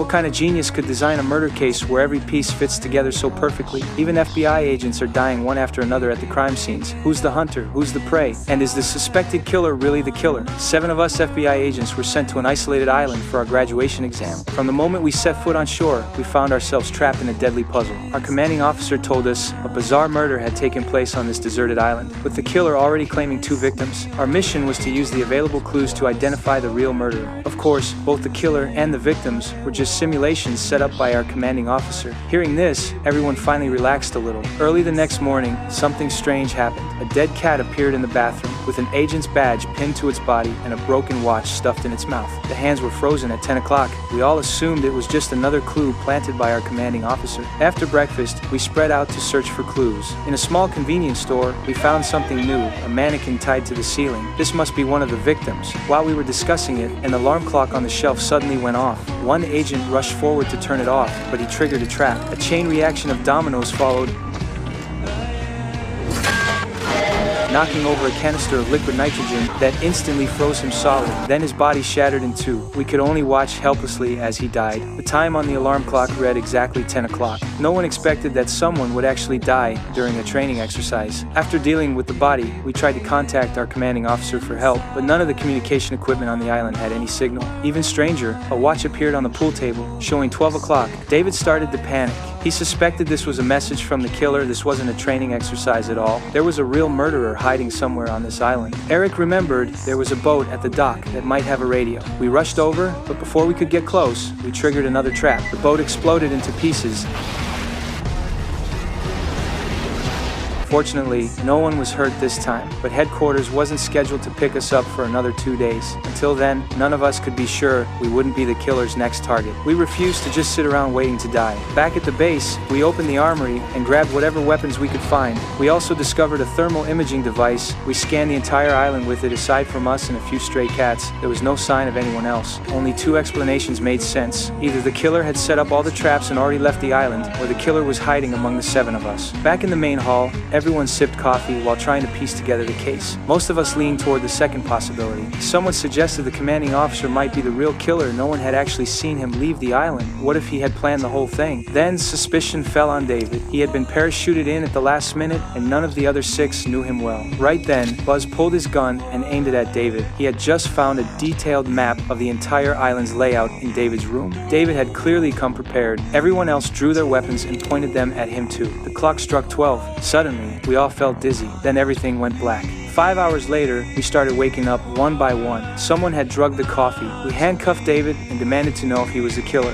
What kind of genius could design a murder case where every piece fits together so perfectly? Even FBI agents are dying one after another at the crime scenes. Who's the hunter? Who's the prey? And is the suspected killer really the killer? 7 of us FBI agents were sent to an isolated island for our graduation exam. From the moment we set foot on shore, we found ourselves trapped in a deadly puzzle. Our commanding officer told us a bizarre murder had taken place on this deserted island, with the killer already claiming 2 victims. Our mission was to use the available clues to identify the real murderer. Of course, both the killer and the victims were just simulations set up by our commanding officer. Hearing this, everyone finally relaxed a little. Early the next morning, something strange happened. A dead cat appeared in the bathroom, with an agent's badge pinned to its body and a broken watch stuffed in its mouth. The hands were frozen at 10 o'clock. We all assumed it was just another clue planted by our commanding officer. After breakfast, we spread out to search for clues. In a small convenience store, we found something new, a mannequin tied to the ceiling. This must be one of the victims. While we were discussing it, an alarm clock on the shelf suddenly went off. One agent rushed forward to turn it off, but he triggered a trap. A chain reaction of dominoes followed, knocking over a canister of liquid nitrogen that instantly froze him solid. Then his body shattered in 2. We could only watch helplessly as he died. The time on the alarm clock read exactly 10 o'clock. No one expected that someone would actually die during a training exercise. After dealing with the body, we tried to contact our commanding officer for help, but none of the communication equipment on the island had any signal. Even stranger, a watch appeared on the pool table, showing 12 o'clock. David started to panic. He suspected this was a message from the killer. This wasn't a training exercise at all. There was a real murderer hiding somewhere on this island. Eric remembered there was a boat at the dock that might have a radio. We rushed over, but before we could get close, we triggered another trap. The boat exploded into pieces. Fortunately, no one was hurt this time, but headquarters wasn't scheduled to pick us up for another 2 days. Until then, none of us could be sure we wouldn't be the killer's next target. We refused to just sit around waiting to die. Back at the base, we opened the armory and grabbed whatever weapons we could find. We also discovered a thermal imaging device. We scanned the entire island with it. Aside from us and a few stray cats, there was no sign of anyone else. Only 2 explanations made sense. Either the killer had set up all the traps and already left the island, or the killer was hiding among the 7 of us. Back in the main hall, everyone sipped coffee while trying to piece together the case. Most of us leaned toward the second possibility. Someone suggested the commanding officer might be the real killer. No one had actually seen him leave the island. What if he had planned the whole thing? Then suspicion fell on David. He had been parachuted in at the last minute, and none of the other 6 knew him well. Right then, Buzz pulled his gun and aimed it at David. He had just found a detailed map of the entire island's layout in David's room. David had clearly come prepared. Everyone else drew their weapons and pointed them at him too. The clock struck 12. Suddenly, we all felt dizzy. Then everything went black. 5 hours later, we started waking up one by one. Someone had drugged the coffee. We handcuffed David and demanded to know if he was the killer.